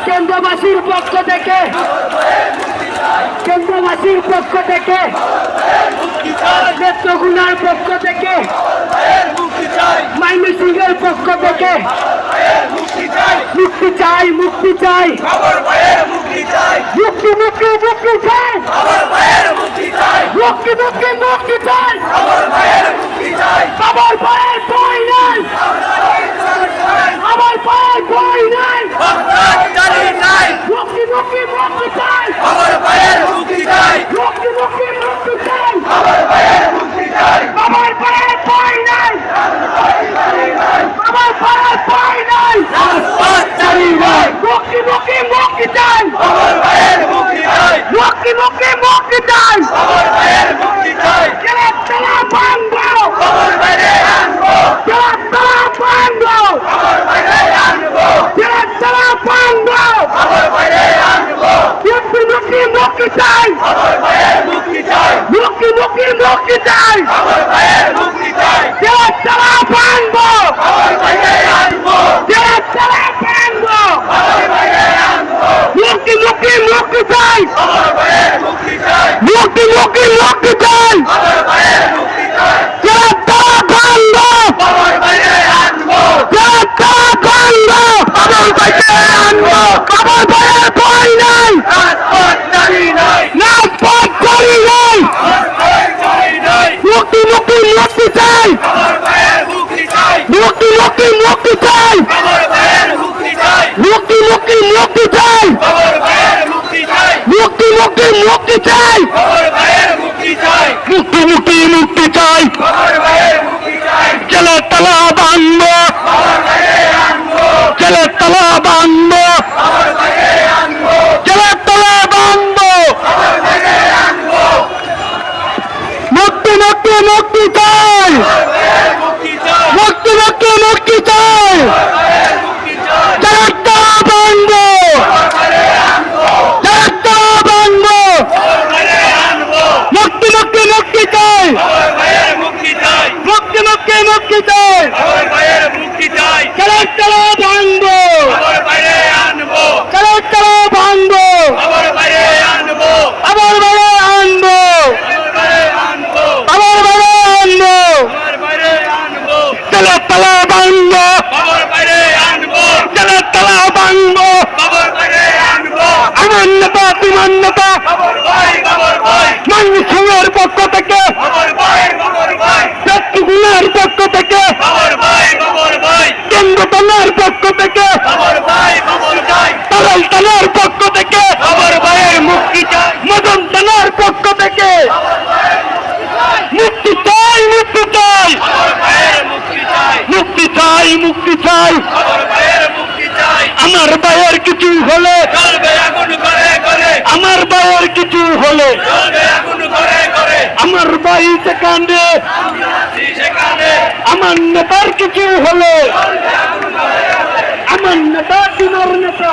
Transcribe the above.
কেন্দ্রবাসীর পক্ষ থেকে নেত্রকোনার পক্ষ থেকে ময়মনসিংহের পক্ষ থেকে মুক্তি চাই মুক্তি চাই মুক্তি চাই মুক্তি মুক্তি মুক্তি চাই মুক্তি মুক্তি মুক্তি চাই আমার পায়ের বই নাই আমার পায়ের বই নাই মুক্তি মুক্তি মুক্তি চাই আমার পায়ের মুক্তি চাই মুক্তি মুক্তি মুক্তি চাই আমার পায়ের মুক্তি চাই আমার পায়ের বই নাই আমার পায়ের বই নাই মুক্তি মুক্তি মুক্তি চাই আমার পায়ের মুক্তি চাই মুক্তি মুক্তি মুক্তি চাই আমার পায়ের মুক্তি চাই কেলা ভাঙবো আমার বাইরে আনবো কেলা ভাঙবো আমার বাইরে আনবো কেলা ভাঙবো আমার বাইরে আনবো মুক্তি মুক্তি মুক্তি চাই আমার পায়ের মুক্তি চাই মুক্তি মুক্তি মুক্তি চাই আমার পায়ের মুক্তি চাই কেলা ভাঙবো আমার বাইরে আনবো কেলা ভাঙবো আমার বাইরে আনবো মুক্তি মুক্তি মুক্তি চাই আমার পায়ের মুক্তি চাই মুক্তি মুক্তি মুক্তি চাই আমার পায়ের মুক্তি চাই কেলা ভাঙবো আমার বাইরে আনবো কেলা ভাঙবো আমার বাইরে আনবো আমার বাইরে ভয় নাই রাজপথ জানি নাই রাজপথ জানি নাই মুক্তি মুক্তি মুক্তি চাই আমার পায়ের মুক্তি চাই মুক্তি মুক্তি মুক্তি চাই আমার পায়ের মুক্তি চাই মুক্তি মুক্তি মুক্তি চাই আমার পায়ের মুক্তি চাই মুক্তি মুক্তি মুক্তি চাই আমার পায়ের মুক্তি চাই মুক্তি মুক্তি মুক্তি চাই আমার পায়ের মুক্তি চাই চলে তলা ভাঙবো আমার বাইরে আনবো চলে তলা ভাঙবো আমার বাইরে আনবো চলে তলা ভাঙবো আমার বাইরে আনবো মুক্তি মুক্তি মুক্তি চাই মুক্তি মুক্তি মুক্তি চাই চলে তলা ভাঙবো চলে তলা ভাঙবো মুক্তি মুক্তি মুক্তি চাই মুক্তি মুক্তি মুক্তি চাই চলে তলা ভাঙবো চলে তলা ভাঙবো আমার বাইরে আনবো আমার বাইরে আনবো চলে তলা ভাঙবো চলে তলা ভাঙবো আমার নেতা বিমান নেতা ময়মনসিংহের পক্ষ থেকে নেত্রকোনার পক্ষ থেকে কেন্দ্রতলার পক্ষ থেকে তরল তলার পক্ষ থেকে মুক্তি চাই মদন তলার পক্ষ থেকে মুক্তি চাই মুক্তি চাই মুক্তি চাই মুক্তি চাই আমার ভাইয়ের কিছু হলে আমার ভাইয়ের কিছু হলে আমার ভাই সেখানে আমার নেতার কিছু হলে আমার নেতা দিনের নেতা